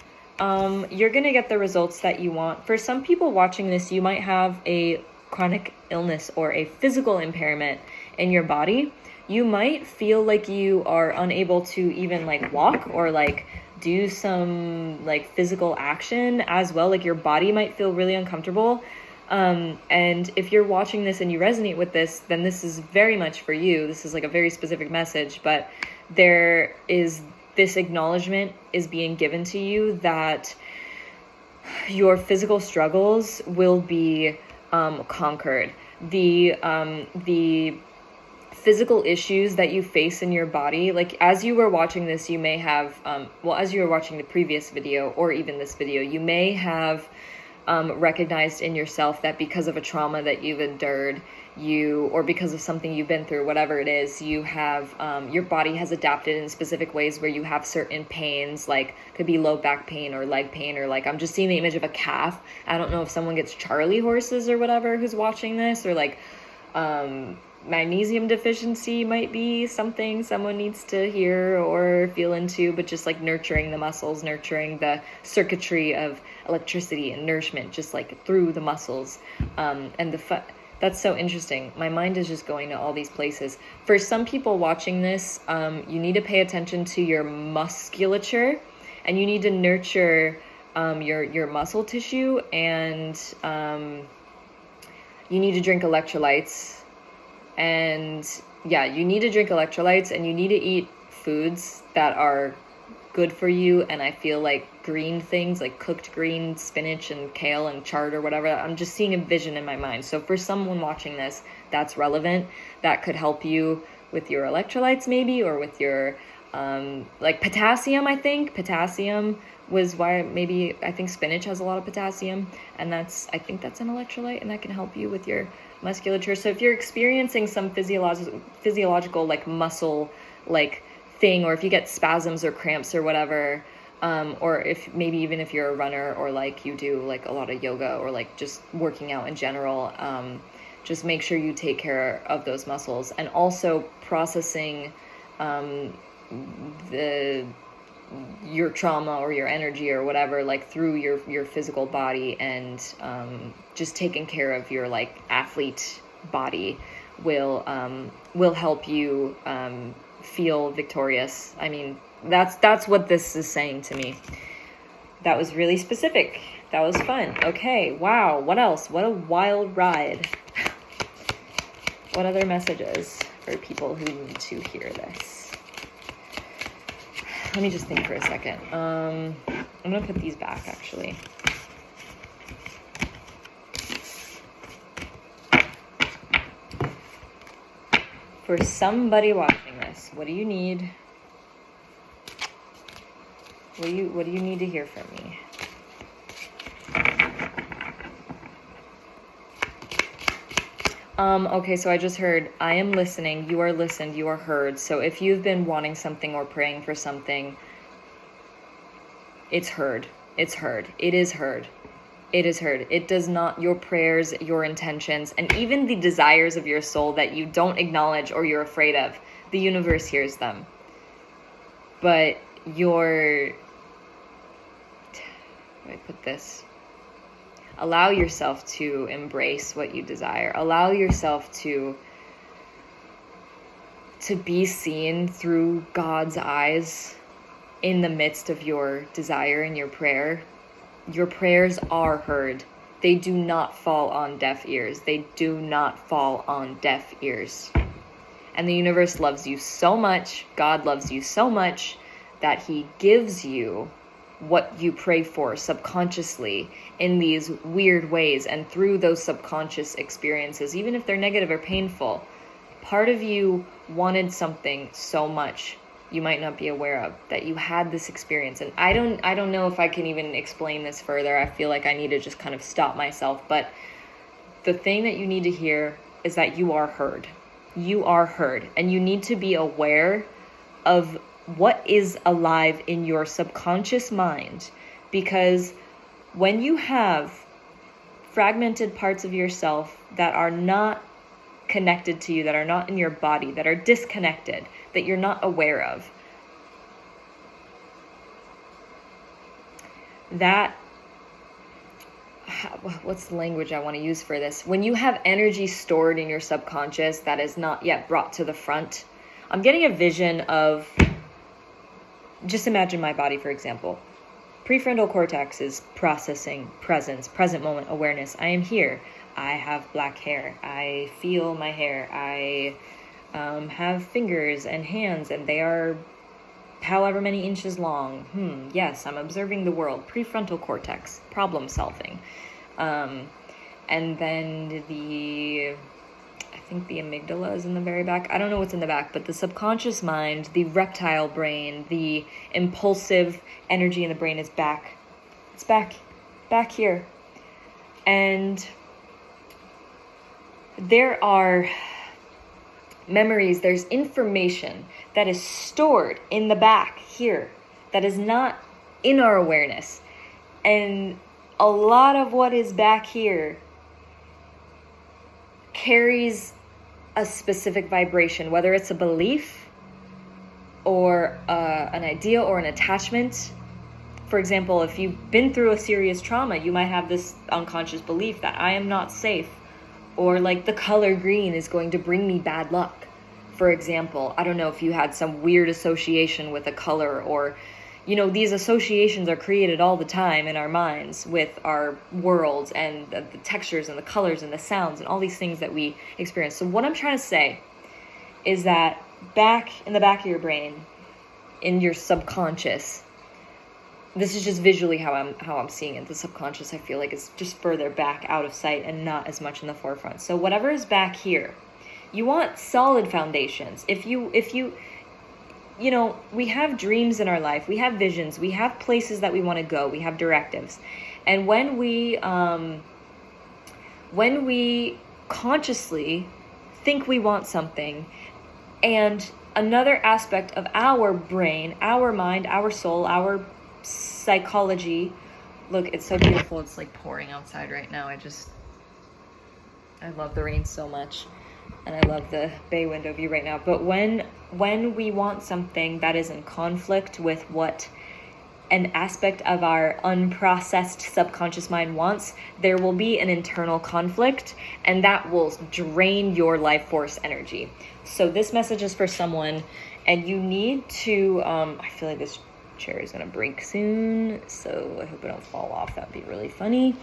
You're going to get the results that you want. For some people watching this, you might have a chronic illness or a physical impairment in your body. You might feel like you are unable to even like walk or like do some like physical action as well. Like your body might feel really uncomfortable. And if you're watching this and you resonate with this, then this is very much for you. This is like a very specific message, but there is this acknowledgement is being given to you that your physical struggles will be conquered. The physical issues that you face in your body, like as you were watching this, you may have, as you were watching the previous video or even this video, you may have recognized in yourself that because of a trauma that you've endured, or because of something you've been through, whatever it is, you have, your body has adapted in specific ways where you have certain pains, like could be low back pain or leg pain, or like, I'm just seeing the image of a calf. I don't know if someone gets Charlie horses or whatever who's watching this, or like, magnesium deficiency might be something someone needs to hear or feel into, but just like nurturing the muscles, nurturing the circuitry of electricity and nourishment, just like through the muscles. And that's so interesting. My mind is just going to all these places. For some people watching this, you need to pay attention to your musculature, and you need to nurture your muscle tissue, and you need to drink electrolytes. And yeah, you need to drink electrolytes, and you need to eat foods that are good for you. And I feel like green things, like cooked green spinach and kale and chard or whatever, I'm just seeing a vision in my mind. So for someone watching this, that's relevant. That could help you with your electrolytes maybe, or with your like potassium. I think potassium was why maybe, I think spinach has a lot of potassium, and I think that's an electrolyte, and that can help you with your musculature. So if you're experiencing some physiological like muscle like thing, or if you get spasms or cramps or whatever, or if maybe even if you're a runner, or like you do like a lot of yoga, or like just working out in general, just make sure you take care of those muscles. And also processing your trauma or your energy or whatever, like through your physical body, and just taking care of your like athlete body will help you feel victorious. I mean, that's what this is saying to me. That was really specific. That was fun. Okay, wow, what else? What a wild ride. What other messages for people who need to hear this? Let me just think for a second. I'm going to put these back, actually. For somebody watching this, what do you need? What do you need to hear from me? Okay, so I just heard, I am listening, you are listened, you are heard. So if you've been wanting something or praying for something, it's heard. It's heard. It is heard. It is heard. It does not, your prayers, your intentions, and even the desires of your soul that you don't acknowledge or you're afraid of, the universe hears them. But how do I put this? Allow yourself to embrace what you desire. Allow yourself to be seen through God's eyes in the midst of your desire and your prayer. Your prayers are heard. They do not fall on deaf ears. They do not fall on deaf ears. And the universe loves you so much, God loves you so much, that he gives you what you pray for subconsciously in these weird ways. And through those subconscious experiences, even if they're negative or painful, part of you wanted something so much you might not be aware of, that you had this experience. And I don't know if I can even explain this further. I feel like I need to just kind of stop myself. But the thing that you need to hear is that you are heard. You are heard. And you need to be aware of what is alive in your subconscious mind. Because when you have fragmented parts of yourself that are not connected to you, that are not in your body, that are disconnected, that you're not aware of, that, what's the language I want to use for this? When you have energy stored in your subconscious that is not yet brought to the front, I'm getting a vision of, just imagine my body, for example. Prefrontal cortex is processing presence, present moment awareness. I am here. I have black hair. I feel my hair. I have fingers and hands, and they are however many inches long. Yes, I'm observing the world. Prefrontal cortex, problem solving. And then I think the amygdala is in the very back. I don't know what's in the back, but the subconscious mind, the reptile brain, the impulsive energy in the brain is back. It's back here. And there are memories, there's information that is stored in the back here that is not in our awareness. And a lot of what is back here carries a specific vibration, whether it's a belief or an idea or an attachment. For example, if you've been through a serious trauma, you might have this unconscious belief that I am not safe, or like the color green is going to bring me bad luck. For example, I don't know if you had some weird association with a color, or, these associations are created all the time in our minds with our worlds and the textures and the colors and the sounds and all these things that we experience. So what I'm trying to say is that back in the back of your brain, in your subconscious, this is just visually how I'm seeing it. The subconscious, I feel like, is just further back out of sight and not as much in the forefront. So whatever is back here, you want solid foundations. If you we have dreams in our life, we have visions, we have places that we want to go, we have directives. And when we consciously think we want something, and another aspect of our brain, our mind, our soul, our psychology, look, it's so beautiful. It's like pouring outside right now. I love the rain so much, and I love the bay window view right now. But when we want something that is in conflict with what an aspect of our unprocessed subconscious mind wants, there will be an internal conflict, and that will drain your life force energy. So this message is for someone, and you need to, I feel like this chair is gonna break soon, so I hope I don't fall off. That'd be really funny.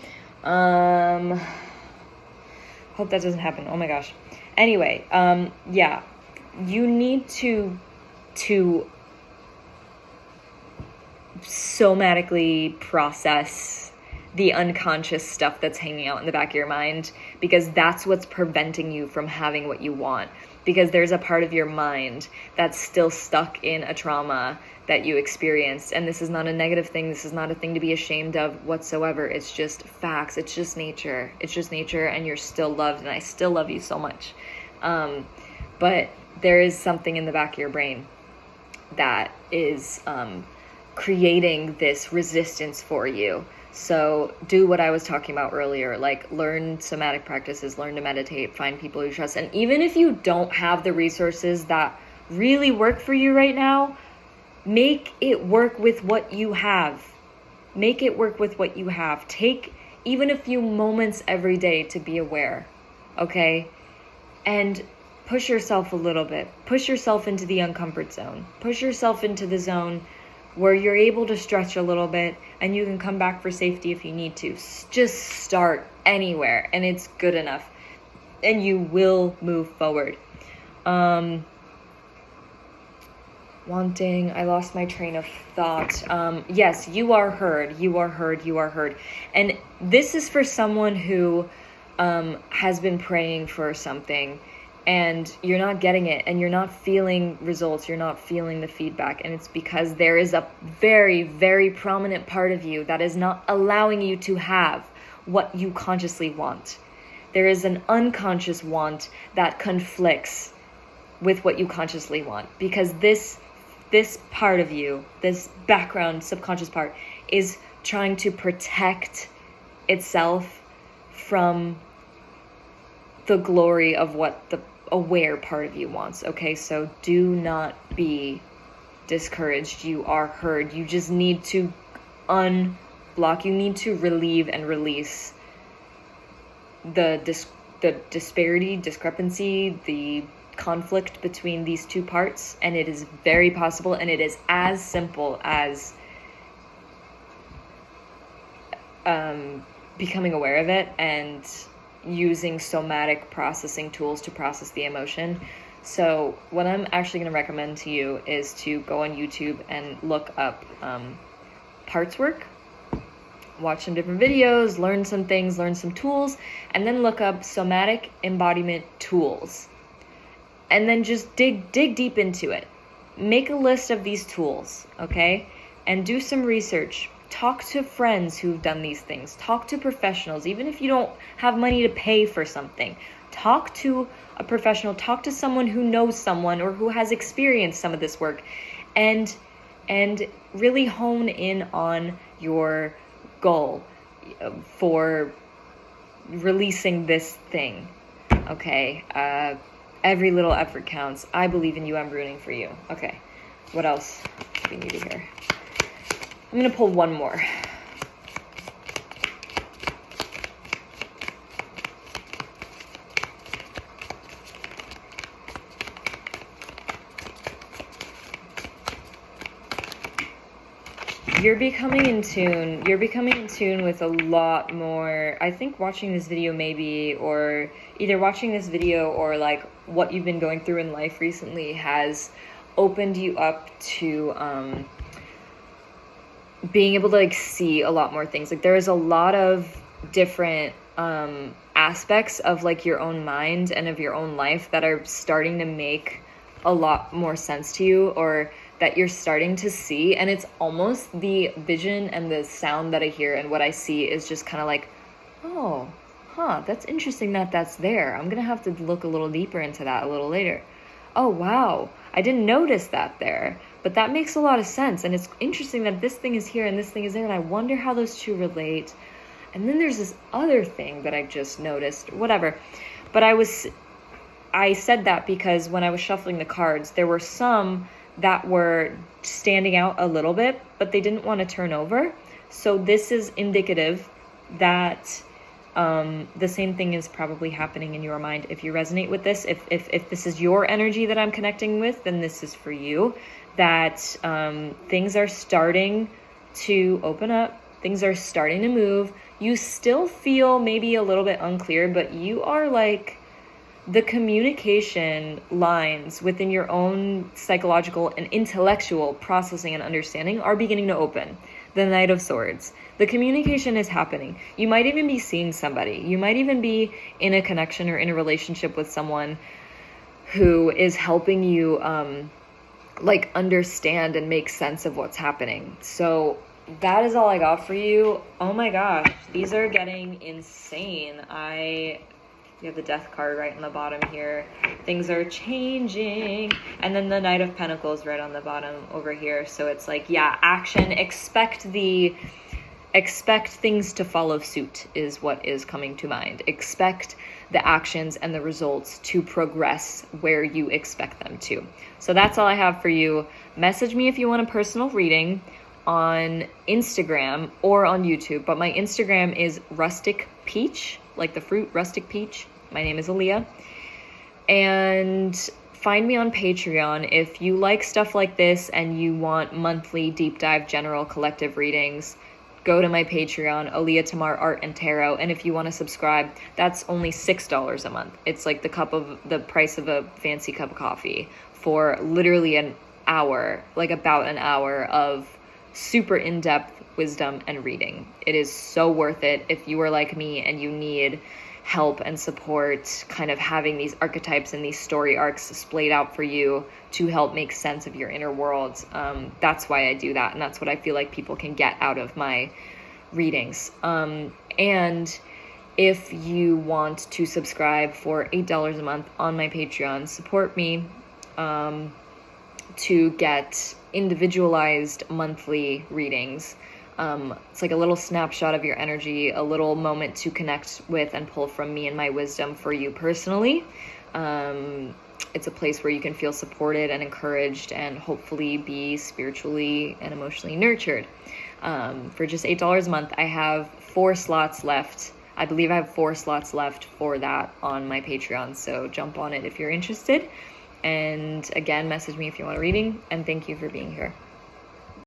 Hope that doesn't happen. Oh my gosh. Anyway, yeah, you need to somatically process the unconscious stuff that's hanging out in the back of your mind, because that's what's preventing you from having what you want. Because there's a part of your mind that's still stuck in a trauma that you experienced. And this is not a negative thing. This is not a thing to be ashamed of whatsoever. It's just facts. It's just nature. It's just nature, and you're still loved, and I still love you so much. But there is something in the back of your brain that is creating this resistance for you So do what I was talking about earlier, like learn somatic practices, learn to meditate, find people you trust. And even if you don't have the resources that really work for you right now, make it work with what you have. Make it work with what you have. Take even a few moments every day to be aware, okay? And push yourself a little bit. Push yourself into the uncomfort zone. Push yourself into the zone where you're able to stretch a little bit and you can come back for safety if you need to. Just start anywhere and it's good enough. And you will move forward. I lost my train of thought. Yes, you are heard. You are heard. You are heard. And this is for someone who has been praying for something and you're not getting it and you're not feeling results. You're not feeling the feedback. And it's because there is a very, very prominent part of you that is not allowing you to have what you consciously want. There is an unconscious want that conflicts with what you consciously want, because this part of you, this background subconscious part, is trying to protect itself from the glory of what the aware part of you wants. Okay, so do not be discouraged. You are heard. You just need to unblock. You need to relieve and release the discrepancy, the conflict between these two parts, and it is very possible, and it is as simple as becoming aware of it and using somatic processing tools to process the emotion. So what I'm actually going to recommend to you is to go on YouTube and look up parts work, watch some different videos, learn some things, learn some tools, and then look up somatic embodiment tools. And then just dig deep into it. Make a list of these tools, okay? And do some research. Talk to friends who've done these things. Talk to professionals, even if you don't have money to pay for something. Talk to a professional. Talk to someone who knows someone or who has experienced some of this work. And really hone in on your goal for releasing this thing, okay? Every little effort counts. I believe in you. I'm rooting for you. Okay, what else do we need to hear? I'm going to pull one more. You're becoming in tune. You're becoming in tune with a lot more. I think watching this video maybe, or either watching this video or like what you've been going through in life recently has opened you up to being able to like see a lot more things. Like there is a lot of different aspects of like your own mind and of your own life that are starting to make a lot more sense to you, or that you're starting to see. And it's almost the vision and the sound that I hear and what I see is just kind of like, oh, that's interesting that that's there. I'm gonna have to look a little deeper into that a little later. Oh wow, I didn't notice that there, but that makes a lot of sense. And it's interesting that this thing is here and this thing is there, and I wonder how those two relate. And then there's this other thing that I've just noticed, whatever. But I said that because when I was shuffling the cards, there were some that were standing out a little bit, but they didn't want to turn over. So this is indicative that the same thing is probably happening in your mind. If you resonate with this, if this is your energy that I'm connecting with, then this is for you. That things are starting to open up. Things are starting to move. You still feel maybe a little bit unclear, but you are like, the communication lines within your own psychological and intellectual processing and understanding are beginning to open. The Knight of Swords. The communication is happening. You might even be seeing somebody. You might even be in a connection or in a relationship with someone who is helping you like understand and make sense of what's happening. So that is all I got for you. Oh my gosh, these are getting insane. You have the Death card right on the bottom here. Things are changing. And then the Knight of Pentacles right on the bottom over here. So it's like, yeah, action. Expect the expect things to follow suit is what is coming to mind. Expect the actions and the results to progress where you expect them to. So that's all I have for you. Message me if you want a personal reading on Instagram or on YouTube, but my Instagram is Rustic Peach, like the fruit, Rustic Peach. My name is Aaliyah. And find me on Patreon. If you like stuff like this and you want monthly deep dive general collective readings, go to my Patreon, Aaliyah Tamar Art and Tarot. And if you want to subscribe, that's only $6 a month. It's like the price of a fancy cup of coffee for literally an hour, like about an hour of super in-depth wisdom and reading. It is so worth it if you are like me and you need help and support, kind of having these archetypes and these story arcs splayed out for you to help make sense of your inner world. That's why I do that, and that's what I feel like people can get out of my readings. And if you want to subscribe for $8 a month on my Patreon, support me to get individualized monthly readings. It's like a little snapshot of your energy, a little moment to connect with and pull from me and my wisdom for you personally. It's a place where you can feel supported and encouraged and hopefully be spiritually and emotionally nurtured. For just $8 a month, I have 4 slots left. I believe I have 4 slots left for that on my Patreon, so jump on it if you're interested. And again, message me if you want a reading, and thank you for being here.